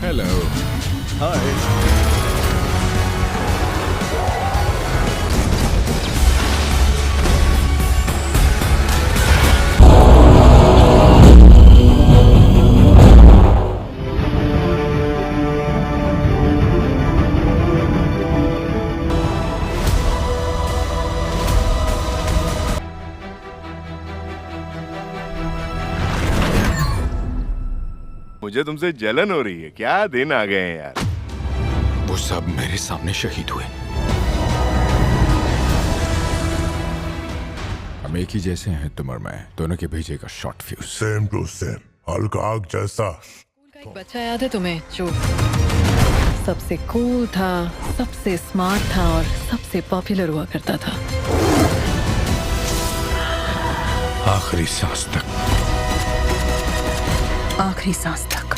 Hello. हाय। मुझे तुमसे जलन हो रही है। क्या दिन आ गए हैं यार। वो सब मेरे सामने शहीद हुए। हम एक ही जैसे हैं, तुम और मैं, दोनों के भेजे का short fuse. Same to same, हल्का आग जैसा। एक बच्चा याद है तुम्हें जो सबसे कूल था, सबसे स्मार्ट था और सबसे पॉपुलर हुआ करता था? आखिरी सांस तक। आखिरी सांस तक।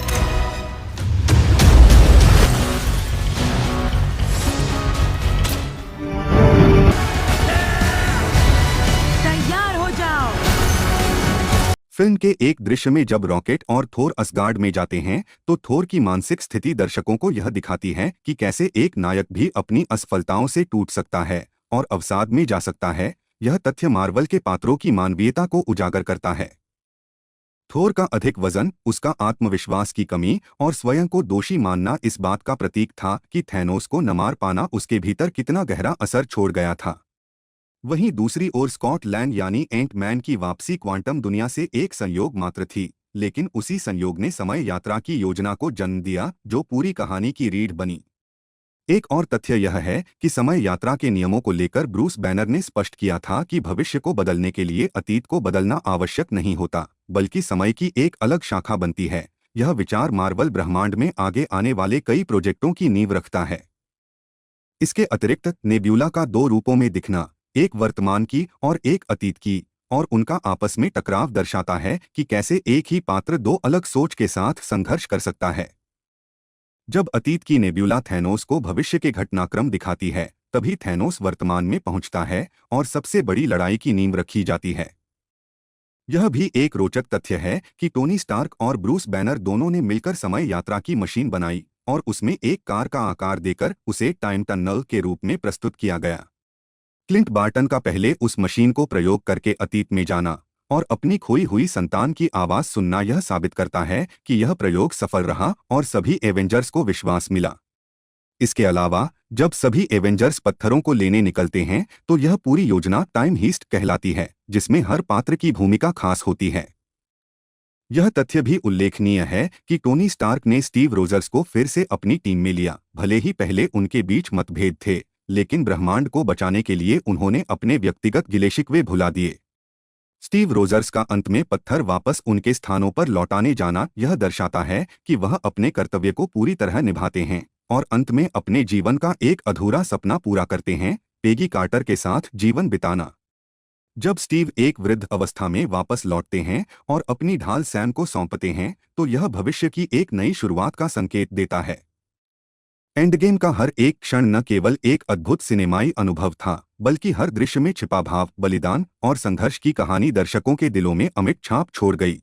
तैयार हो जाओ। फिल्म के एक दृश्य में जब रॉकेट और थोर असगार्ड में जाते हैं तो थोर की मानसिक स्थिति दर्शकों को यह दिखाती है कि कैसे एक नायक भी अपनी असफलताओं से टूट सकता है और अवसाद में जा सकता है। यह तथ्य मार्वल के पात्रों की मानवीयता को उजागर करता है। थोर का अधिक वजन, उसका आत्मविश्वास की कमी और स्वयं को दोषी मानना इस बात का प्रतीक था कि थैनोस को न मार पाना उसके भीतर कितना गहरा असर छोड़ गया था। वहीं दूसरी ओर स्कॉटलैंड यानी एंट मैन की वापसी क्वांटम दुनिया से एक संयोग मात्र थी, लेकिन उसी संयोग ने समय यात्रा की योजना को जन्म दिया जो पूरी कहानी की रीढ़ बनी। एक और तथ्य यह है कि समय यात्रा के नियमों को लेकर ब्रूस बैनर ने स्पष्ट किया था कि भविष्य को बदलने के लिए अतीत को बदलना आवश्यक नहीं होता, बल्कि समय की एक अलग शाखा बनती है। यह विचार मार्वल ब्रह्मांड में आगे आने वाले कई प्रोजेक्टों की नींव रखता है। इसके अतिरिक्त नेब्यूला का दो रूपों में दिखना, एक वर्तमान की और एक अतीत की, और उनका आपस में टकराव दर्शाता है कि कैसे एक ही पात्र दो अलग सोच के साथ संघर्ष कर सकता है। जब अतीत की नेब्यूला थैनोस को भविष्य के घटनाक्रम दिखाती है, तभी थैनोस वर्तमान में पहुंचता है और सबसे बड़ी लड़ाई की नींव रखी जाती है। यह भी एक रोचक तथ्य है कि टोनी स्टार्क और ब्रूस बैनर दोनों ने मिलकर समय यात्रा की मशीन बनाई और उसमें एक कार का आकार देकर उसे टाइम टनल के रूप में प्रस्तुत किया गया। क्लिंट बार्टन का पहले उस मशीन को प्रयोग करके अतीत में जाना और अपनी खोई हुई संतान की आवाज सुनना यह साबित करता है कि यह प्रयोग सफल रहा और सभी एवेंजर्स को विश्वास मिला। इसके अलावा जब सभी एवेंजर्स पत्थरों को लेने निकलते हैं तो यह पूरी योजना टाइम हीस्ट कहलाती है, जिसमें हर पात्र की भूमिका खास होती है। यह तथ्य भी उल्लेखनीय है कि टोनी स्टार्क ने स्टीव रोजर्स को फिर से अपनी टीम में लिया। भले ही पहले उनके बीच मतभेद थे, लेकिन ब्रह्मांड को बचाने के लिए उन्होंने अपने व्यक्तिगत गिले-शिकवे भुला दिए। स्टीव रोजर्स का अंत में पत्थर वापस उनके स्थानों पर लौटाने जाना यह दर्शाता है कि वह अपने कर्तव्य को पूरी तरह निभाते हैं और अंत में अपने जीवन का एक अधूरा सपना पूरा करते हैं, पेगी कार्टर के साथ जीवन बिताना। जब स्टीव एक वृद्ध अवस्था में वापस लौटते हैं और अपनी ढाल सैम को सौंपते हैं तो यह भविष्य की एक नई शुरुआत का संकेत देता है। एंडगेम का हर एक क्षण न केवल एक अद्भुत सिनेमाई अनुभव था, बल्कि हर दृश्य में छिपा भाव, बलिदान और संघर्ष की कहानी दर्शकों के दिलों में अमिट छाप छोड़ गई।